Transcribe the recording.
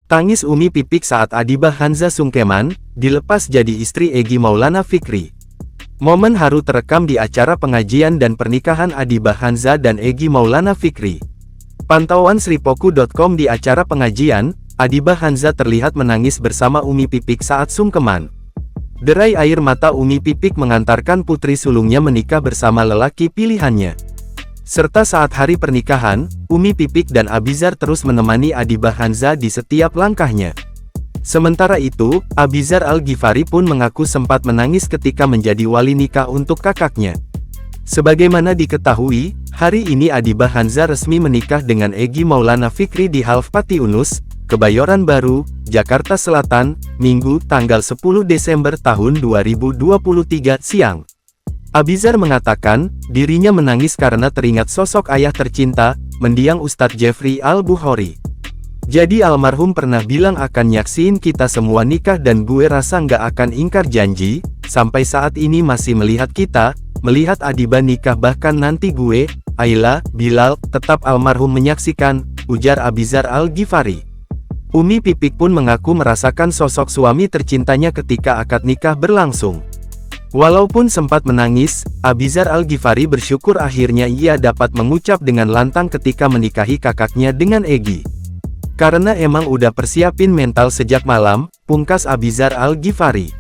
Tangis Umi Pipik saat Adiba Hanza sungkeman, dilepas jadi istri Egy Maulana Fikri. Momen haru terekam di acara pengajian dan pernikahan Adiba Hanza dan Egy Maulana Fikri. Pantauan Sripoku.com di acara pengajian, Adiba Hanza terlihat menangis bersama Umi Pipik saat sungkeman. Derai air mata Umi Pipik mengantarkan putri sulungnya menikah bersama lelaki pilihannya. Serta saat hari pernikahan, Umi Pipik dan Abizar terus menemani Adiba Hanza di setiap langkahnya. Sementara itu, Abizar Al-Ghifari pun mengaku sempat menangis ketika menjadi wali nikah untuk kakaknya. Sebagaimana diketahui, hari ini Adiba Hanza resmi menikah dengan Egy Maulana Fikri di Half Pati Unus, Kebayoran Baru, Jakarta Selatan, Minggu tanggal 10 Desember tahun 2023 siang. Abizar mengatakan, dirinya menangis karena teringat sosok ayah tercinta, mendiang Ustadz Jeffrey Al-Bukhari. Jadi almarhum pernah bilang akan nyaksiin kita semua nikah dan gue rasa nggak akan ingkar janji, sampai saat ini masih melihat kita, melihat Adiba nikah bahkan nanti gue, Ayla, Bilal, tetap almarhum menyaksikan, ujar Abizar Al-Ghifari. Umi Pipik pun mengaku merasakan sosok suami tercintanya ketika akad nikah berlangsung. Walaupun sempat menangis, Abizar Al-Ghifari bersyukur akhirnya ia dapat mengucap dengan lantang ketika menikahi kakaknya dengan Egy. Karena emang udah persiapin mental sejak malam, pungkas Abizar Al-Ghifari.